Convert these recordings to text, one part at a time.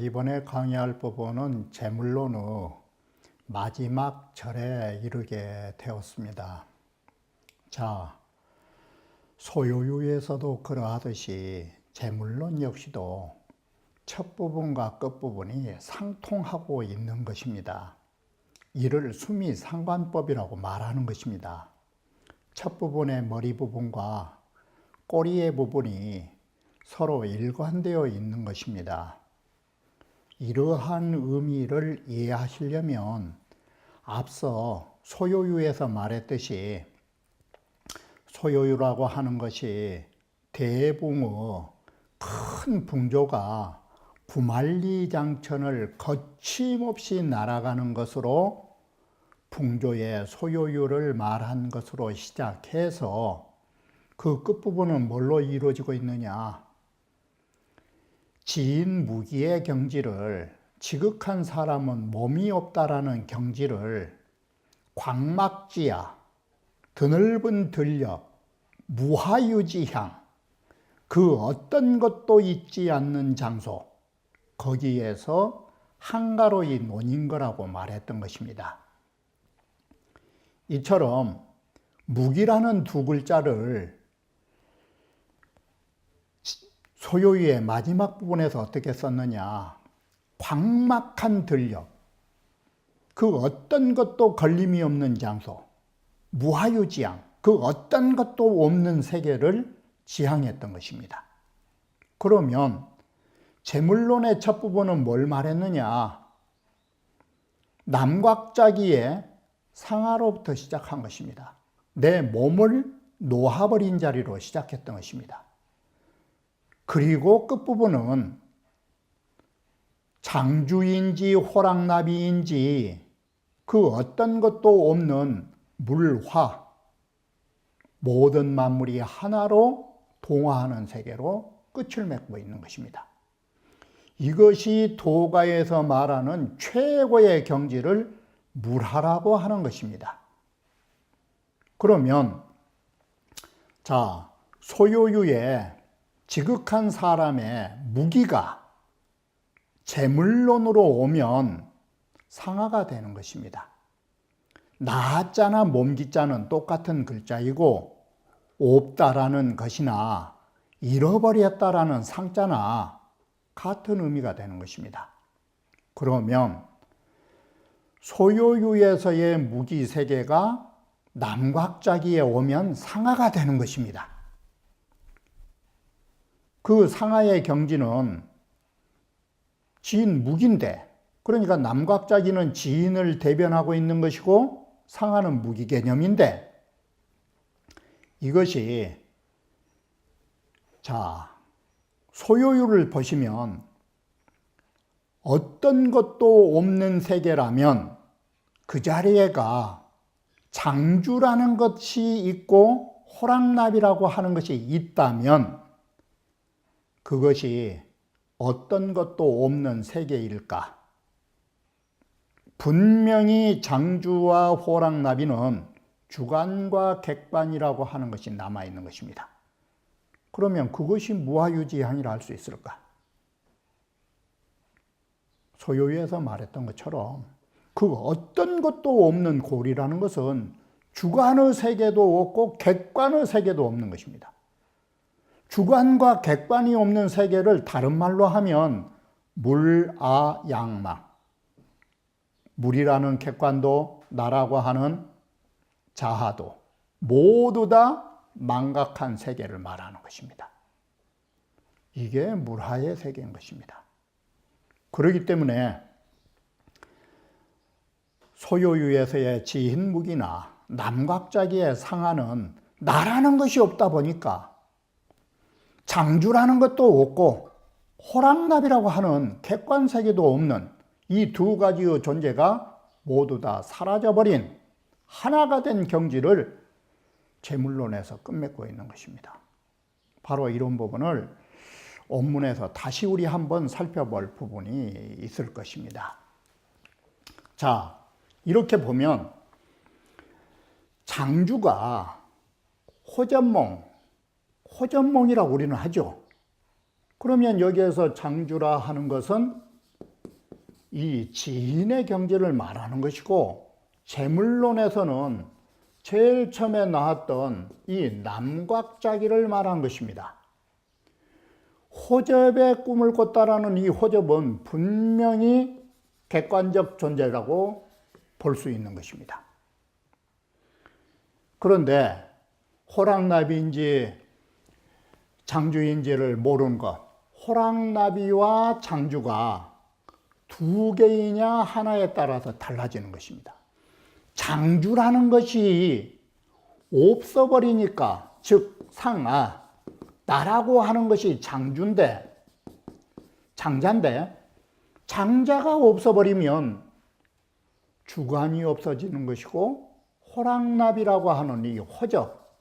이번에 강의할 부분은 제물론의 마지막 절에 이르게 되었습니다. 자, 소요유에서도 그러하듯이 제물론 역시도 첫 부분과 끝 부분이 상통하고 있는 것입니다. 이를 수미상관법이라고 말하는 것입니다. 첫 부분의 머리 부분과 꼬리의 부분이 서로 일관되어 있는 것입니다. 이러한 의미를 이해하시려면 앞서 소요유에서 말했듯이 소요유라고 하는 것이 대붕의 큰 붕조가 구만리장천을 거침없이 날아가는 것으로 붕조의 소요유를 말한 것으로 시작해서 그 끝부분은 뭘로 이루어지고 있느냐? 지인 무기의 경지를, 지극한 사람은 몸이 없다라는 경지를 광막지야, 드넓은 들녘, 무하유지향, 그 어떤 것도 있지 않는 장소, 거기에서 한가로이 논인 거라고 말했던 것입니다. 이처럼 무기라는 두 글자를 소요유의 마지막 부분에서 어떻게 썼느냐? 광막한 들녘, 그 어떤 것도 걸림이 없는 장소, 무하유지향, 그 어떤 것도 없는 세계를 지향했던 것입니다. 그러면 제물론의 첫 부분은 뭘 말했느냐? 남곽자기의 상하로부터 시작한 것입니다. 내 몸을 놓아버린 자리로 시작했던 것입니다. 그리고 끝부분은 장주인지 호랑나비인지 그 어떤 것도 없는 물화, 모든 만물이 하나로 동화하는 세계로 끝을 맺고 있는 것입니다. 이것이 도가에서 말하는 최고의 경지를 물화라고 하는 것입니다. 그러면 자, 소요유의 지극한 사람의 무기가 제물론으로 오면 상하가 되는 것입니다. 나자나 몸기자는 똑같은 글자이고 없다라는 것이나 잃어버렸다라는 상자나 같은 의미가 되는 것입니다. 그러면 소요유에서의 무기 세계가 남곽자기에 오면 상하가 되는 것입니다. 그 상하의 경지는 지인 무기인데, 그러니까 남곽자기는 지인을 대변하고 있는 것이고 상하는 무기 개념인데, 이것이 자, 소요유를 보시면 어떤 것도 없는 세계라면 그 자리에가 장주라는 것이 있고 호랑나비라고 하는 것이 있다면 그것이 어떤 것도 없는 세계일까? 분명히 장주와 호랑나비는 주관과 객관이라고 하는 것이 남아있는 것입니다. 그러면 그것이 무하유지향이라 할 수 있을까? 소요유에서 말했던 것처럼 그 어떤 것도 없는 고리라는 것은 주관의 세계도 없고 객관의 세계도 없는 것입니다. 주관과 객관이 없는 세계를 다른 말로 하면 물아양망, 물이라는 객관도 나라고 하는 자하도 모두 다 망각한 세계를 말하는 것입니다. 이게 물하의 세계인 것입니다. 그렇기 때문에 소요유에서의 지인무기나 남곽자기의 상하는 나라는 것이 없다 보니까 장주라는 것도 없고 호랑나비라고 하는 객관세계도 없는 이 두 가지의 존재가 모두 다 사라져버린 하나가 된 경지를 재물론에서 끝맺고 있는 것입니다. 바로 이런 부분을 원문에서 다시 우리 한번 살펴볼 부분이 있을 것입니다. 자, 이렇게 보면 장주가 호전몽이라고 우리는 하죠. 그러면 여기에서 장주라 하는 것은 이 지인의 경지를 말하는 것이고, 재물론에서는 제일 처음에 나왔던 이 남곽자기를 말한 것입니다. 호접의 꿈을 꿨다라는 이 호접은 분명히 객관적 존재라고 볼 수 있는 것입니다. 그런데 호랑나비인지 장주인지를 모르는 것, 호랑나비와 장주가 두 개이냐 하나에 따라서 달라지는 것입니다. 장주라는 것이 없어버리니까, 즉 나라고 하는 것이 장자인데 장자가 없어버리면 주관이 없어지는 것이고, 호랑나비라고 하는 이 호접,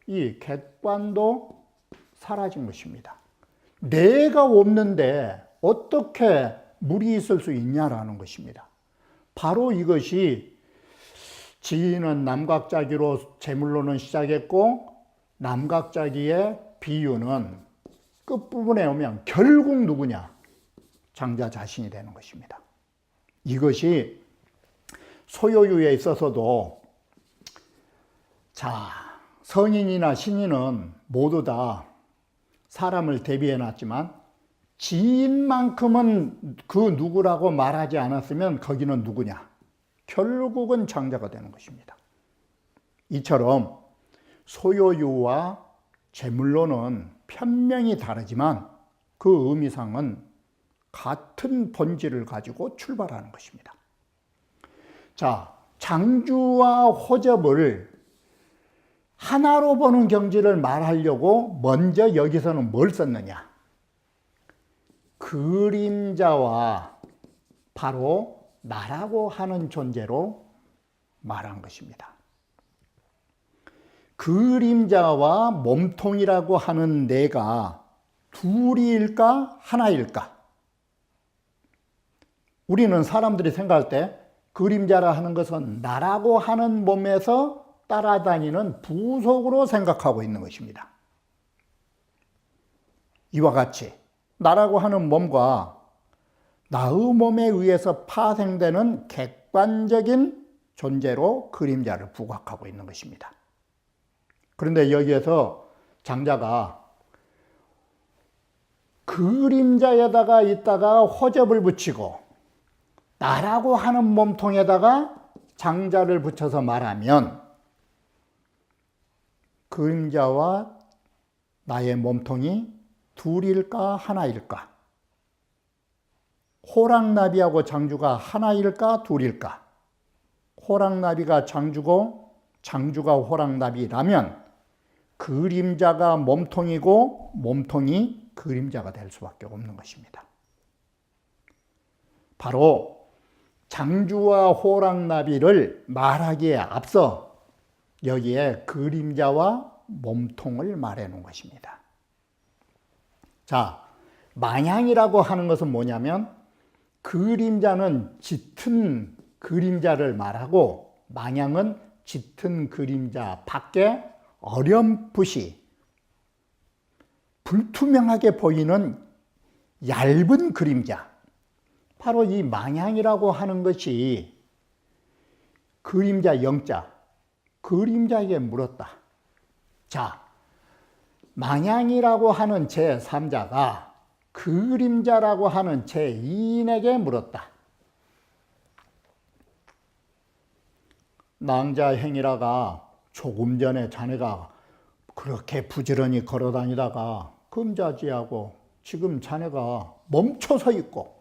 이 객관도 사라진 것입니다. 내가 없는데 어떻게 물이 있을 수 있냐라는 것입니다. 바로 이것이 지인은 남각자기로 제물로는 시작했고, 남각자기의 비유는 끝부분에 오면 결국 누구냐? 장자 자신이 되는 것입니다. 이것이 소요유에 있어서도, 성인이나 신인은 모두 다 사람을 대비해 놨지만 지인만큼은 그 누구라고 말하지 않았으면 거기는 누구냐? 결국은 장자가 되는 것입니다. 이처럼 소요유와 제물로는 편명이 다르지만 그 의미상은 같은 본질을 가지고 출발하는 것입니다. 자, 장주와 호접을 하나로 보는 경지를 말하려고 먼저 여기서는 뭘 썼느냐? 그림자와 바로 나라고 하는 존재로 말한 것입니다. 그림자와 몸통이라고 하는 내가 둘일까 하나일까? 우리는 사람들이 생각할 때 그림자라 하는 것은 나라고 하는 몸에서 따라다니는 부속으로 생각하고 있는 것입니다. 이와 같이 나라고 하는 몸과 나의 몸에 의해서 파생되는 객관적인 존재로 그림자를 부각하고 있는 것입니다. 그런데 여기에서 장자가 그림자에다가 있다가 호접을 붙이고 나라고 하는 몸통에다가 장자를 붙여서 말하면 그림자와 나의 몸통이 둘일까 하나일까? 호랑나비하고 장주가 하나일까 둘일까? 호랑나비가 장주고 장주가 호랑나비라면 그림자가 몸통이고 몸통이 그림자가 될 수밖에 없는 것입니다. 바로 장주와 호랑나비를 말하기에 앞서 여기에 그림자와 몸통을 말해 놓은 것입니다. 자, 망향이라고 하는 것은 뭐냐면 그림자는 짙은 그림자를 말하고 망향은 짙은 그림자 밖에 어렴풋이 불투명하게 보이는 얇은 그림자, 바로 이 망향이라고 하는 것이 그림자 영자, 그림자에게 물었다. 자, 망향이라고 하는 제3자가 그림자라고 하는 제2인에게 물었다. 낭자행이라가 조금 전에 자네가 그렇게 부지런히 걸어다니다가 금자지하고 지금 자네가 멈춰서 있고,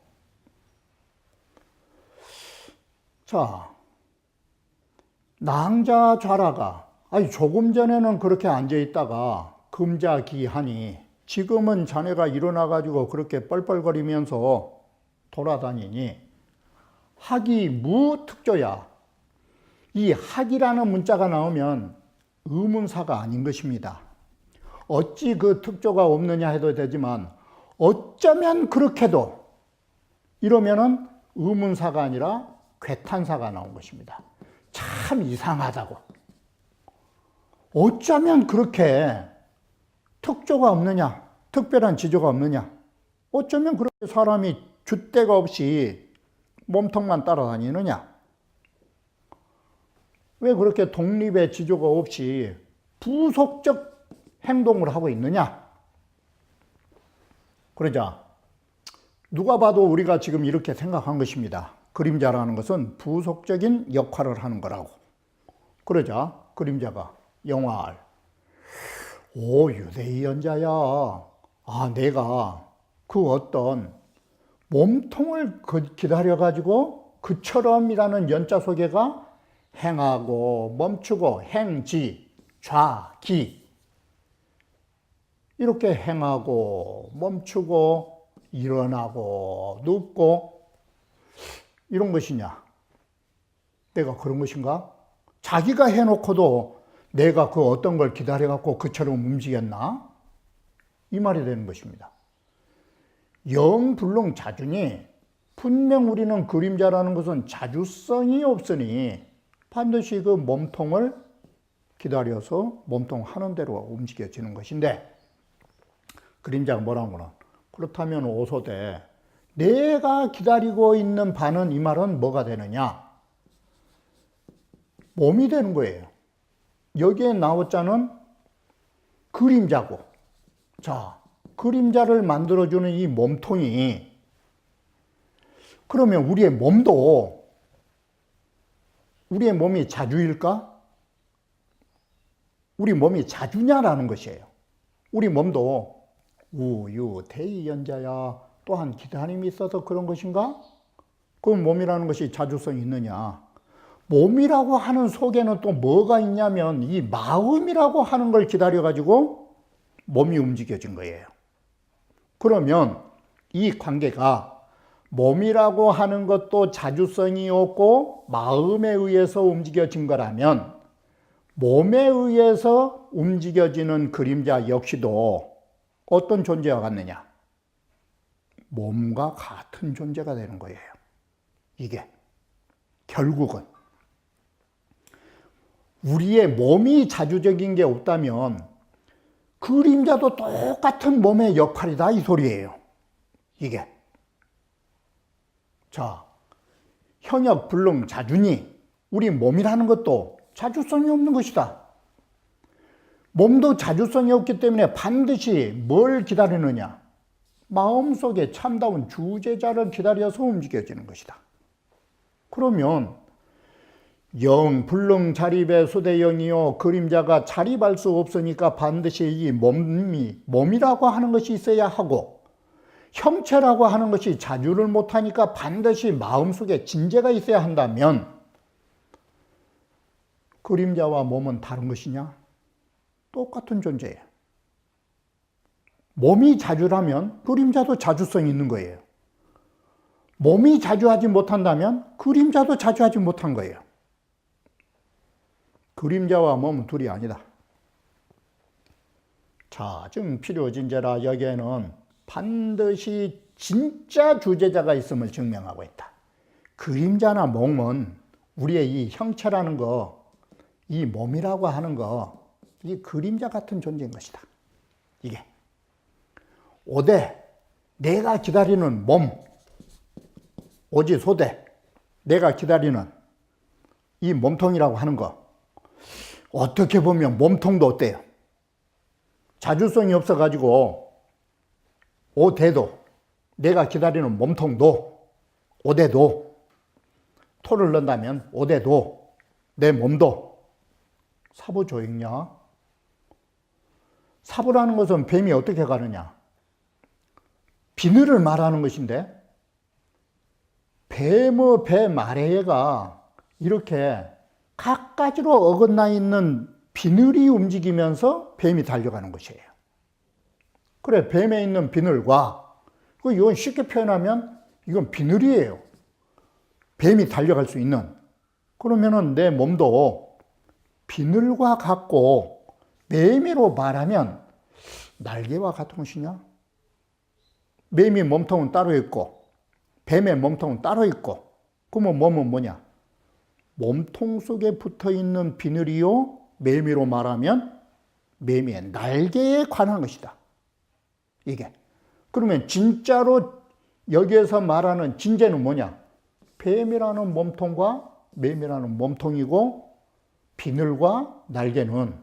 자, 낭자좌라가 조금 전에는 그렇게 앉아있다가 금자기하니 지금은 자네가 일어나가지고 그렇게 뻘뻘거리면서 돌아다니니 하기 무특조야. 이 학이라는 문자가 나오면 의문사가 아닌 것입니다. 어찌 그 특조가 없느냐 해도 되지만 어쩌면 그렇게도 이러면은 의문사가 아니라 괴탄사가 나온 것입니다. 참 이상하다고. 어쩌면 그렇게 특조가 없느냐, 특별한 지조가 없느냐, 어쩌면 그렇게 사람이 줏대가 없이 몸통만 따라다니느냐, 왜 그렇게 독립의 지조가 없이 부속적 행동을 하고 있느냐. 그러자 누가 봐도 우리가 지금 이렇게 생각한 것입니다. 그림자라는 것은 부속적인 역할을 하는 거라고. 그러자 그림자가 영화알, 오, 유대의 연자야. 아, 내가 그 어떤 몸통을 기다려가지고 그처럼이라는 연자 속에가 행하고 멈추고 행지, 좌, 기 이렇게 행하고 멈추고 일어나고 눕고 이런 것이냐? 내가 그런 것인가? 자기가 해놓고도 내가 그 어떤 걸 기다려갖고 그처럼 움직였나? 이 말이 되는 것입니다. 영불능 자주니 분명 우리는 그림자라는 것은 자주성이 없으니 반드시 그 몸통을 기다려서 몸통 하는 대로 움직여지는 것인데 그림자가 뭐라고는 그렇다면 오소되 내가 기다리고 있는 바는 이 말은 뭐가 되느냐? 몸이 되는 거예요. 여기에 나왔자는 그림자고, 자, 그림자를 만들어주는 이 몸통이 그러면 우리의 몸도 우리의 몸이 자주일까? 우리 몸이 자주냐라는 것이에요. 우리 몸도 우유 대의연자야 또한 기다림이 있어서 그런 것인가? 그 몸이라는 것이 자주성이 있느냐? 몸이라고 하는 속에는 또 뭐가 있냐면 이 마음이라고 하는 걸 기다려가지고 몸이 움직여진 거예요. 그러면 이 관계가 몸이라고 하는 것도 자주성이 없고 마음에 의해서 움직여진 거라면 몸에 의해서 움직여지는 그림자 역시도 어떤 존재와 같느냐? 몸과 같은 존재가 되는 거예요. 이게 결국은 우리의 몸이 자주적인 게 없다면 그림자도 똑같은 몸의 역할이다 이 소리예요. 이게 자, 현역 불능 자주니 우리 몸이라는 것도 자주성이 없는 것이다. 몸도 자주성이 없기 때문에 반드시 뭘 기다리느냐? 마음속에 참다운 주제자를 기다려서 움직여지는 것이다. 그러면 영, 불능 자립의 수대영이요 그림자가 자립할 수 없으니까 반드시 이 몸이라고 하는 것이 있어야 하고 형체라고 하는 것이 자주를 못하니까 반드시 마음속에 진재가 있어야 한다면 그림자와 몸은 다른 것이냐? 똑같은 존재예요. 몸이 자주라면 그림자도 자주성이 있는 거예요. 몸이 자주하지 못한다면 그림자도 자주하지 못한 거예요. 그림자와 몸은 둘이 아니다. 자증 필요진제라 여기에는 반드시 진짜 주제자가 있음을 증명하고 있다. 그림자나 몸은 우리의 이 형체라는 거, 이 몸이라고 하는 거, 이 그림자 같은 존재인 것이다. 이게 오대, 내가 기다리는 몸, 오지 소대, 내가 기다리는 이 몸통이라고 하는 거, 어떻게 보면 몸통도 어때요? 자주성이 없어가지고 오대도, 내가 기다리는 몸통도, 오대도, 토를 넣는다면 오대도, 내 몸도 사부조익냐? 사부라는 것은 뱀이 어떻게 가느냐? 비늘을 말하는 것인데 뱀의 배 마레가 이렇게 갖가지로 어긋나 있는 비늘이 움직이면서 뱀이 달려가는 것이에요. 그래, 뱀에 있는 비늘과 이건 쉽게 표현하면 이건 비늘이에요. 뱀이 달려갈 수 있는 그러면은 내 몸도 비늘과 같고 매미로 말하면 날개와 같은 것이냐? 매미 몸통은 따로 있고 뱀의 몸통은 따로 있고 그러면 몸은 뭐냐? 몸통 속에 붙어있는 비늘이요 매미로 말하면 매미의 날개에 관한 것이다. 이게. 그러면 진짜로 여기에서 말하는 진재는 뭐냐? 뱀이라는 몸통과 매미라는 몸통이고 비늘과 날개는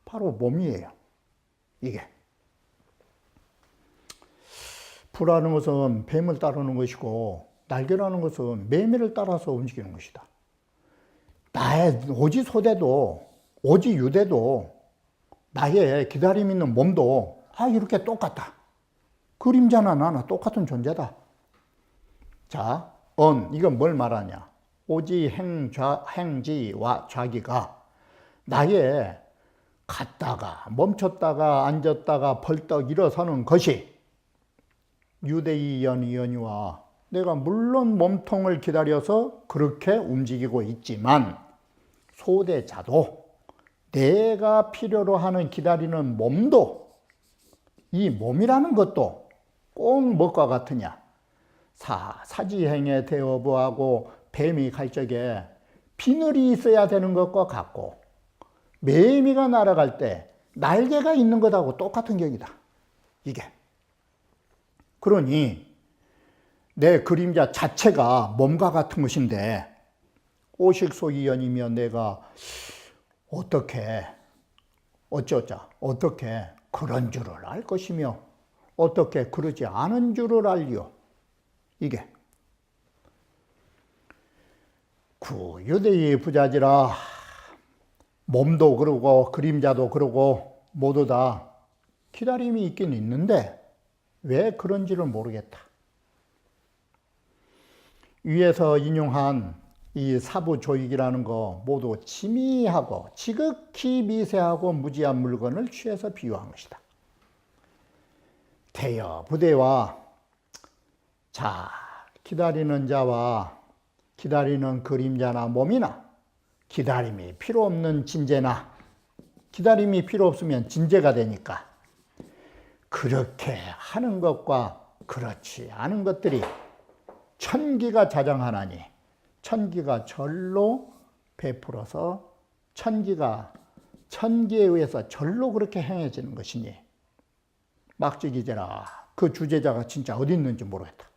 바로 몸이에요. 이게. 불하는 것은 뱀을 따르는 것이고 날개라는 것은 매미를 따라서 움직이는 것이다. 나의 오지 소대도 오지 유대도 나의 기다림 있는 몸도 이렇게 똑같다. 그림자나 나나 똑같은 존재다. 자, 이건 뭘 말하냐? 오지 행지와 좌기가 나의 갔다가 멈췄다가 앉았다가 벌떡 일어서는 것이 유대이 연이와 내가 물론 몸통을 기다려서 그렇게 움직이고 있지만 소대자도 내가 필요로 하는 기다리는 몸도 이 몸이라는 것도 꼭 뭐가 같으냐? 사지행에 대어부하고 뱀이 갈 적에 비늘이 있어야 되는 것과 같고 매미가 날아갈 때 날개가 있는 것하고 똑같은 격이다. 이게. 그러니 내 그림자 자체가 몸과 같은 것인데 오식소이연이며 내가 어떻게 그런 줄을 알 것이며 어떻게 그러지 않은 줄을 알리오. 이게 유대의 부자지라 몸도 그러고 그림자도 그러고 모두 다 기다림이 있긴 있는데 왜 그런지를 모르겠다. 위에서 인용한 이 사부조익이라는 거 모두 지미하고 지극히 미세하고 무지한 물건을 취해서 비유한 것이다. 대여 부대와 기다리는 자와 기다리는 그림자나 몸이나 기다림이 필요 없는 진재나 기다림이 필요 없으면 진재가 되니까 그렇게 하는 것과 그렇지 않은 것들이 천기가 자정하나니 천기가 절로 베풀어서 천기에 의해서 절로 그렇게 행해지는 것이니 막지기제라. 그 주제자가 진짜 어디 있는지 모르겠다.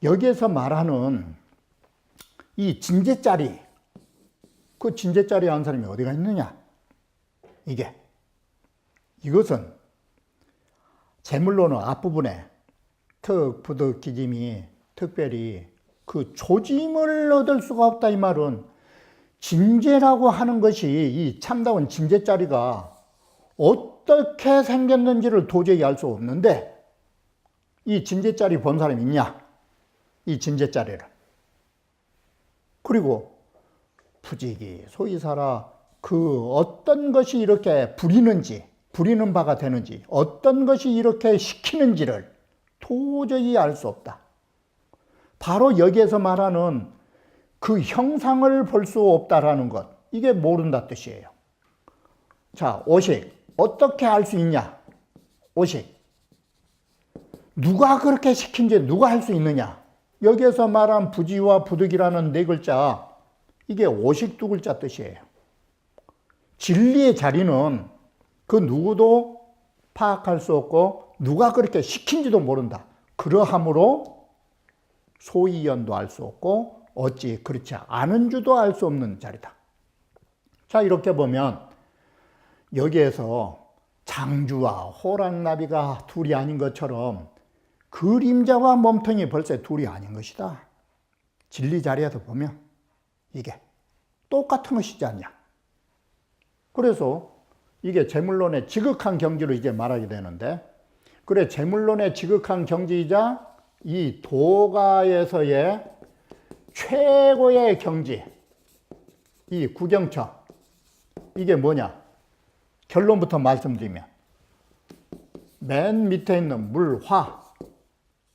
여기에서 말하는 이 진제짜리, 그 진제짜리 한 사람이 어디가 있느냐? 이것은 제물로는 앞부분에 부득 기짐이 특별히 그 조짐을 얻을 수가 없다. 이 말은 진제라고 하는 것이 이 참다운 진제짜리가 어떻게 생겼는지를 도저히 알 수 없는데 이 진제짜리 본 사람이 있냐? 이 진제짜리를. 그리고 부지기 소이사라 그 어떤 것이 이렇게 부리는 바가 되는지 어떤 것이 이렇게 시키는지를 도저히 알 수 없다. 바로 여기에서 말하는 그 형상을 볼 수 없다라는 것, 이게 모른다 뜻이에요. 자, 오식 어떻게 알 수 있냐? 오식 누가 그렇게 시킨지 누가 할 수 있느냐? 여기에서 말한 부지와 부득이라는 네 글자, 이게 오식 두 글자 뜻이에요. 진리의 자리는 그 누구도 파악할 수 없고 누가 그렇게 시킨지도 모른다. 그러하므로 소이연도 알 수 없고 어찌 그렇지 않은 줄도 알 수 없는 자리다. 자, 이렇게 보면 여기에서 장주와 호랑나비가 둘이 아닌 것처럼 그림자와 몸통이 벌써 둘이 아닌 것이다. 진리 자리에서 보면 이게 똑같은 것이지 않냐. 그래서 이게 제물론의 지극한 경지로 이제 말하게 되는데, 그래 제물론의 지극한 경지이자 이 도가에서의 최고의 경지, 이 구경처, 이게 뭐냐? 결론부터 말씀드리면 맨 밑에 있는 물화,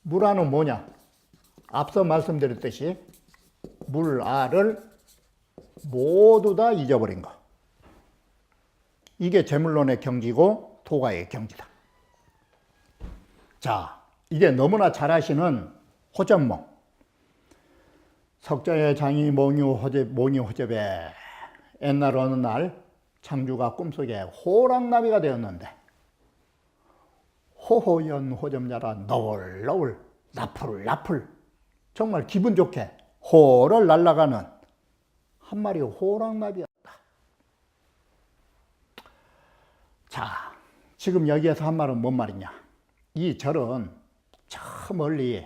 물화는 뭐냐? 앞서 말씀드렸듯이 물아를 모두 다 잊어버린 거. 이게 제물론의 경지고 도가의 경지다. 자, 이게 너무나 잘 아시는 호접몽. 석자의 장이 몽유호접에 옛날 어느 날 장주가 꿈속에 호랑나비가 되었는데 호호연 호접자라 너울너울 나풀나풀 정말 기분 좋게 호를 날아가는 한 마리 호랑나비였다. 자, 지금 여기에서 한 말은 뭔 말이냐? 이 절은 저 멀리,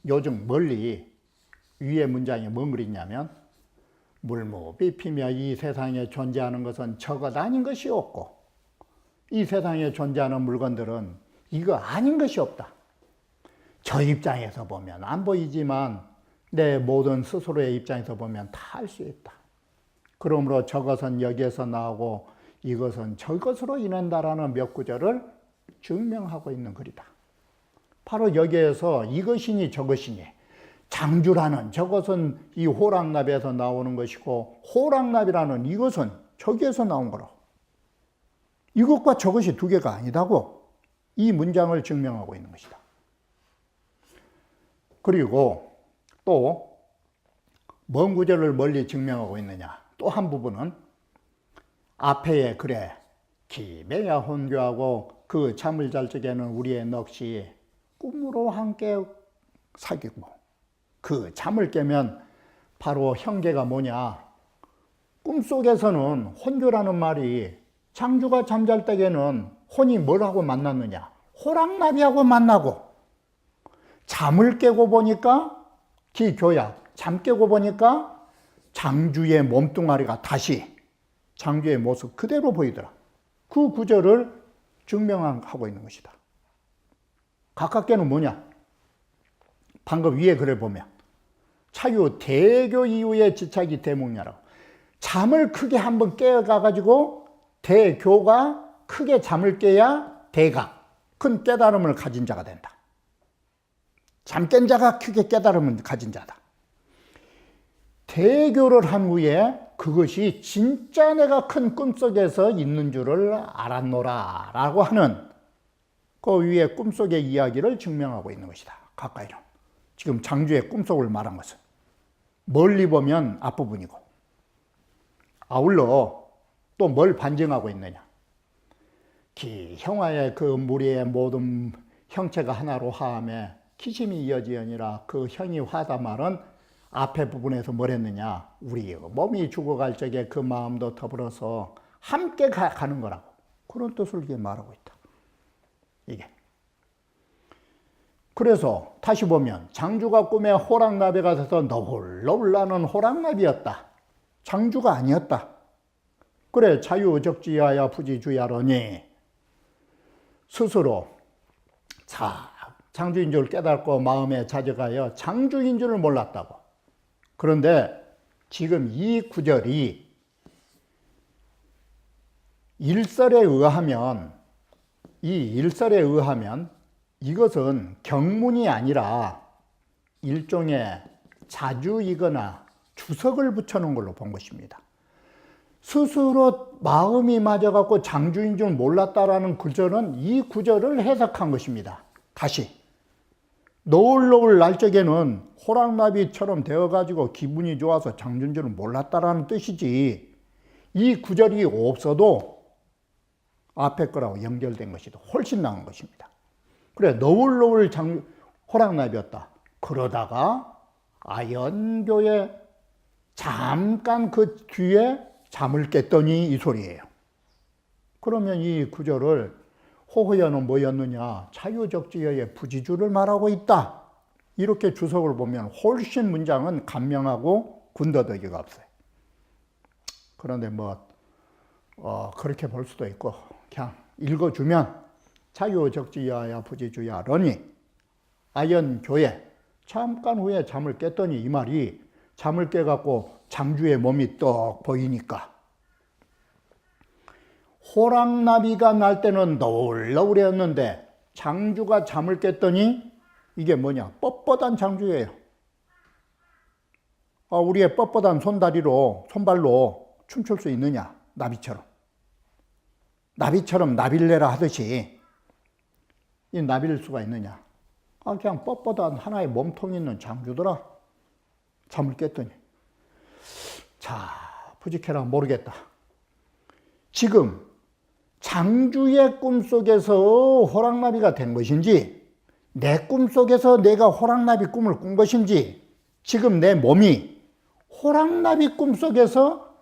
요즘 멀리 위에 문장이 뭔 글이냐면 물무비피며 이 세상에 존재하는 것은 저것 아닌 것이 없고 이 세상에 존재하는 물건들은 이거 아닌 것이 없다. 저 입장에서 보면 안 보이지만 내 모든 스스로의 입장에서 보면 다 알 수 있다. 그러므로 저것은 여기에서 나오고 이것은 저것으로 인한다라는 몇 구절을 증명하고 있는 글이다. 바로 여기에서 이것이니 저것이니 장주라는 저것은 이 호랑나비에서 나오는 것이고 호랑나비라는 이것은 저기에서 나온 거라고. 이것과 저것이 두 개가 아니다고 이 문장을 증명하고 있는 것이다. 그리고 또 뭔 구절을 멀리 증명하고 있느냐? 또 한 부분은 앞에의 글에 기매야 혼교하고 그 잠을 잘 적에는 우리의 넋이 꿈으로 함께 사귀고 그 잠을 깨면 바로 형계가 뭐냐? 꿈속에서는 혼교라는 말이 장주가 잠잘 때에는 혼이 뭘하고 만났느냐? 호랑나비하고 만나고 잠을 깨고 보니까 기교약 잠 깨고 보니까 장주의 몸뚱아리가 다시 장주의 모습 그대로 보이더라. 그 구절을 증명하고 있는 것이다. 가깝게는 뭐냐? 방금 위에 글을 보면 차유 대교 이후에 지착이 대목냐라고 잠을 크게 한번 깨어가가지고 대교가 크게 잠을 깨야 대가 큰 깨달음을 가진 자가 된다. 잠 깬 자가 크게 깨달음을 가진 자다. 대교를 한 후에 그것이 진짜 내가 큰 꿈속에서 있는 줄을 알았노라 라고 하는 그 위에 꿈속의 이야기를 증명하고 있는 것이다. 가까이는 지금 장주의 꿈속을 말한 것은 멀리 보면 앞부분이고 아울러 또 뭘 반증하고 있느냐? 형화의 그 무리의 모든 형체가 하나로 화함에 기심이 이어지느니라. 그 형이 화다 말은 앞에 부분에서 뭘 했느냐? 우리 몸이 죽어갈 적에 그 마음도 더불어서 함께 가는 거라고 그런 뜻을 이게 말하고 있다. 이게 그래서 다시 보면 장주가 꿈에 호랑나비가 돼서 너울너울 나는 호랑나비였다. 장주가 아니었다. 그래 자유적지하여 부지주야러니 스스로 장주인 줄 깨닫고 마음에 자적하여 장주인 줄을 몰랐다고. 그런데 지금 이 구절이 일설에 의하면 이것은 경문이 아니라 일종의 자주이거나 주석을 붙여놓은 걸로 본 것입니다. 스스로 마음이 맞아갖고 장주인 줄 몰랐다라는 구절은 이 구절을 해석한 것입니다. 다시 노을노을 날 적에는 호랑나비처럼 되어가지고 기분이 좋아서 장주인 줄은 몰랐다라는 뜻이지 이 구절이 없어도 앞에 거라고 연결된 것이 훨씬 나은 것입니다. 그래 노을노을 호랑나비였다. 그러다가 아연교에 잠깐 그 뒤에 잠을 깼더니 이 소리예요. 그러면 이 구절을 호호연은 뭐였느냐? 차유적지여의 부지주를 말하고 있다. 이렇게 주석을 보면 훨씬 문장은 간명하고 군더더기가 없어요. 그런데 그렇게 볼 수도 있고 그냥 읽어주면 차유적지여야 부지주야 러니 아연교에 잠깐 후에 잠을 깼더니 이 말이 잠을 깨갖고 장주의 몸이 떡 보이니까 호랑나비가 날 때는 너울너울했는데 장주가 잠을 깼더니 이게 뭐냐? 뻣뻣한 장주예요. 우리의 뻣뻣한 손발로 춤출 수 있느냐? 나비처럼. 나비처럼 나비를 내라 하듯이 이 나비일 수가 있느냐? 그냥 뻣뻣한 하나의 몸통 있는 장주더라. 잠을 깼더니. 자, 부지켜라 모르겠다. 지금 장주의 꿈속에서 호랑나비가 된 것인지, 내 꿈속에서 내가 호랑나비 꿈을 꾼 것인지, 지금 내 몸이 호랑나비 꿈속에서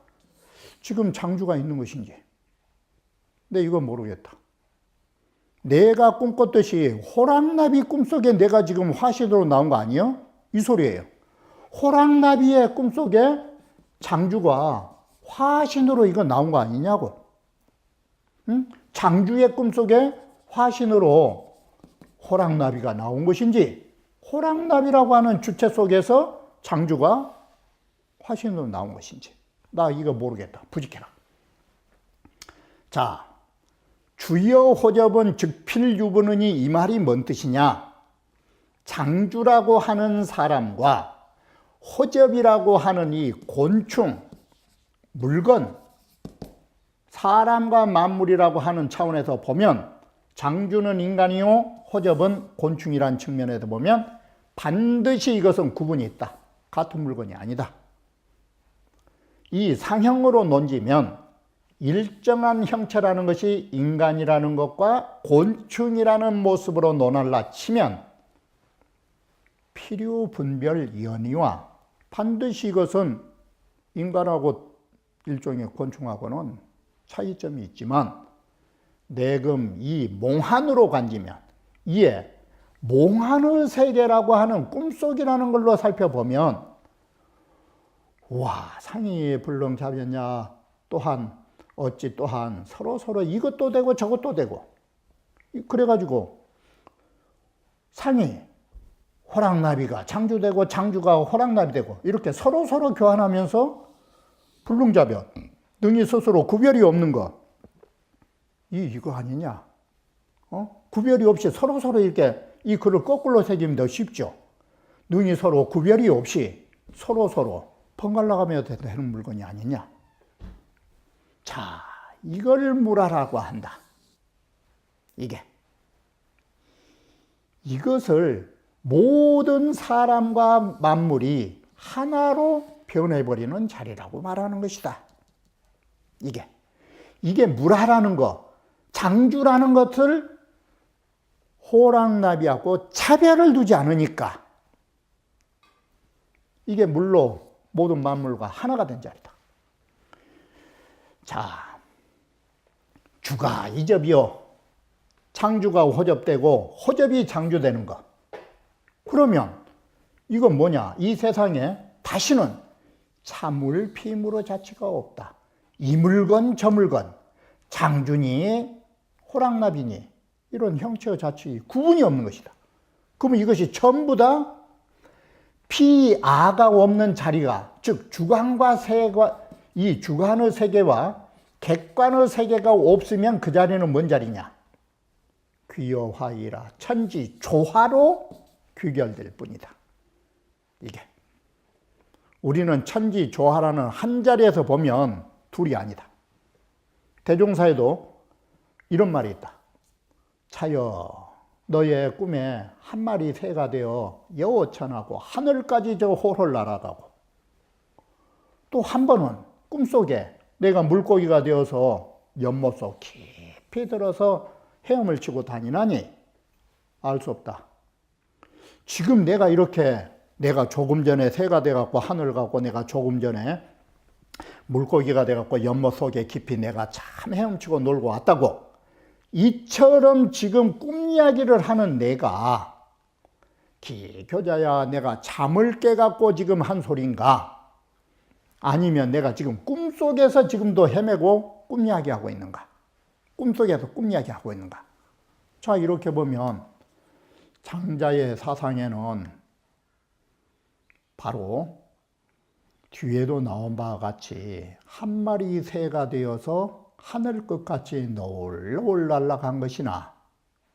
지금 장주가 있는 것인지, 근데 이건 모르겠다. 내가 꿈꿨듯이 호랑나비 꿈속에 내가 지금 화신으로 나온 거 아니에요? 이 소리예요. 호랑나비의 꿈속에 장주가 화신으로 이거 나온 거 아니냐고. 응? 장주의 꿈속에 화신으로 호랑나비가 나온 것인지, 호랑나비라고 하는 주체 속에서 장주가 화신으로 나온 것인지, 나 이거 모르겠다. 부지켜라. 자, 주여 호접은 즉필유부느니 이 말이 뭔 뜻이냐? 장주라고 하는 사람과 호접이라고 하는 이 곤충, 물건, 사람과 만물이라고 하는 차원에서 보면 장주는 인간이요 호접은 곤충이란 측면에서 보면 반드시 이것은 구분이 있다. 같은 물건이 아니다. 이 상형으로 논지면 일정한 형체라는 것이 인간이라는 것과 곤충이라는 모습으로 논할라 치면 필요분별 연이와 반드시 이것은 인간하고 일종의 곤충하고는 차이점이 있지만, 내금 이 몽환으로 간지면, 이에 몽환의 세계라고 하는 꿈속이라는 걸로 살펴보면, 와, 상이 불능잡였냐, 또한 어찌 또한 서로 이것도 되고 저것도 되고, 그래가지고 상이 호랑나비가 장주되고 장주가 호랑나비 되고 이렇게 서로 교환하면서 불능잡여, 능히 스스로 구별이 없는 거, 이거 아니냐? 구별이 없이 서로 이렇게 이 글을 거꾸로 새기면 더 쉽죠. 능히 서로 구별이 없이 서로 번갈아가며 되는 물건이 아니냐? 자, 이걸 무라라고 한다. 이것을 모든 사람과 만물이 하나로 변해버리는 자리라고 말하는 것이다. 이게 무라라는 것, 장주라는 것을 호랑나비하고 차별을 두지 않으니까 이게 물로 모든 만물과 하나가 된 자리다. 자, 주가 이접이요, 장주가 호접되고 호접이 장주되는 것. 그러면 이건 뭐냐? 이 세상에 다시는 참물 피물의 자체가 없다. 이 물건 저 물건, 장주니 호랑나비니 이런 형체의 자체의 구분이 없는 것이다. 그러면 이것이 전부 다 피아가 없는 자리가, 즉 주관과 세계와, 이 주관의 세계와 객관의 세계가 없으면 그 자리는 뭔 자리냐? 귀여화이라 천지 조화로 귀결될 뿐이다. 우리는 천지 조화라는 한 자리에서 보면 둘이 아니다. 대종사에도 이런 말이 있다. 차여, 너의 꿈에 한 마리 새가 되어 여호천하고 하늘까지 저 홀을 날아가고, 또 한 번은 꿈속에 내가 물고기가 되어서 연못 속 깊이 들어서 헤엄을 치고 다니나니 알 수 없다. 지금 내가 이렇게, 내가 조금 전에 새가 돼갖고 하늘 가고, 내가 조금 전에 물고기가 돼갖고 연못 속에 깊이 내가 참 헤엄치고 놀고 왔다고, 이처럼 지금 꿈 이야기를 하는 내가 기교자야, 내가 잠을 깨갖고 지금 한 소린가? 아니면 내가 지금 꿈속에서 지금도 헤매고 꿈 이야기하고 있는가? 꿈속에서 꿈 이야기하고 있는가? 자, 이렇게 보면 장자의 사상에는 바로 뒤에도 나온 바와 같이 한 마리 새가 되어서 하늘 끝같이 노을 날아간 것이나,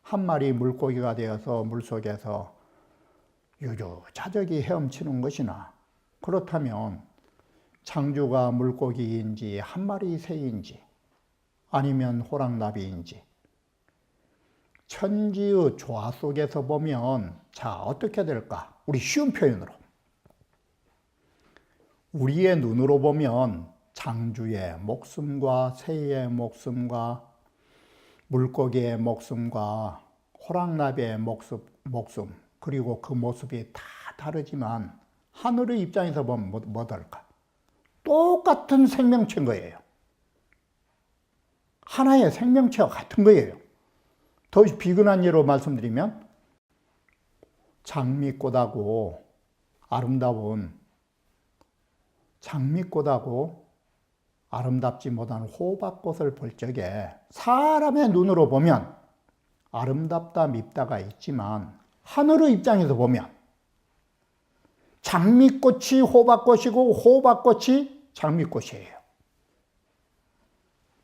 한 마리 물고기가 되어서 물속에서 유유자적이 헤엄치는 것이나, 그렇다면 창주가 물고기인지 한 마리 새인지 아니면 호랑나비인지 천지의 조화 속에서 보면 자 어떻게 될까? 우리 쉬운 표현으로 우리의 눈으로 보면 창주의 목숨과 새의 목숨과 물고기의 목숨과 호랑나비의 목숨 그리고 그 모습이 다 다르지만 하늘의 입장에서 보면 뭐랄까? 똑같은 생명체인 거예요. 하나의 생명체와 같은 거예요. 더 비근한 예로 말씀드리면 장미꽃하고 아름다운 장미꽃하고 아름답지 못한 호박꽃을 볼 적에 사람의 눈으로 보면 아름답다 밉다가 있지만 하늘의 입장에서 보면 장미꽃이 호박꽃이고 호박꽃이 장미꽃이에요.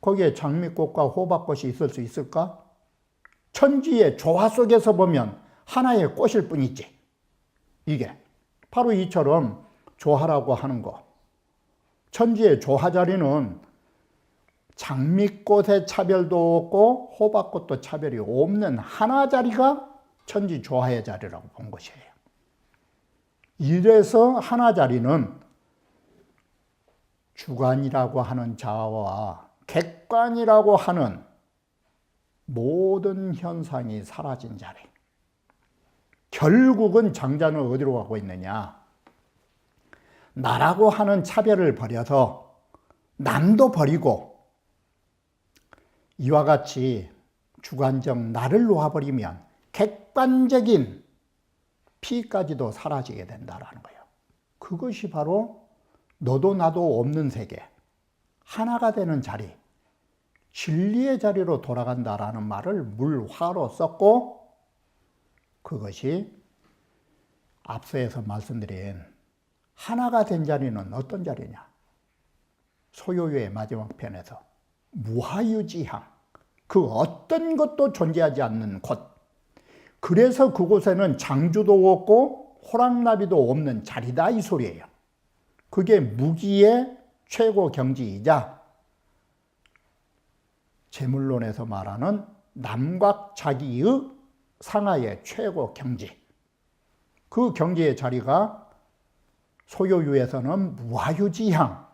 거기에 장미꽃과 호박꽃이 있을 수 있을까? 천지의 조화 속에서 보면 하나의 꽃일 뿐이지. 이게 바로 이처럼 조화라고 하는 거. 천지의 조화 자리는 장미꽃의 차별도 없고 호박꽃도 차별이 없는 하나 자리가 천지 조화의 자리라고 본 것이에요. 이래서 하나 자리는 주관이라고 하는 자아와 객관이라고 하는 모든 현상이 사라진 자리. 결국은 장자는 어디로 가고 있느냐? 나라고 하는 차별을 버려서 남도 버리고 이와 같이 주관적 나를 놓아버리면 객관적인 피까지도 사라지게 된다는 거예요. 그것이 바로 너도 나도 없는 세계, 하나가 되는 자리, 진리의 자리로 돌아간다라는 말을 물화로 썼고 그것이 앞서에서 말씀드린 하나가 된 자리는 어떤 자리냐? 소요유의 마지막 편에서 무하유지향, 그 어떤 것도 존재하지 않는 곳. 그래서 그곳에는 장주도 없고 호랑나비도 없는 자리다 이 소리예요. 그게 무기의 최고 경지이자 재물론에서 말하는 남각자기의 상하의 최고 경지. 그 경지의 자리가 소요유에서는 무하유지향,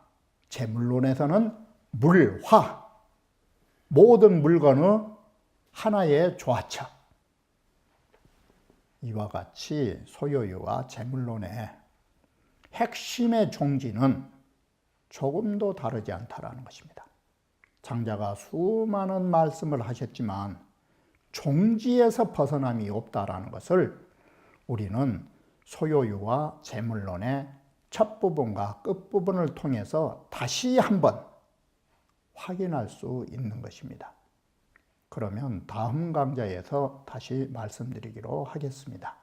재물론에서는 물화, 모든 물건의 하나의 조화처. 이와 같이 소요유와 재물론의 핵심의 종지는 조금도 다르지 않다라는 것입니다. 장자가 수많은 말씀을 하셨지만 종지에서 벗어남이 없다라는 것을 우리는 소요유와 재물론의 첫 부분과 끝 부분을 통해서 다시 한번 확인할 수 있는 것입니다. 그러면 다음 강좌에서 다시 말씀드리기로 하겠습니다.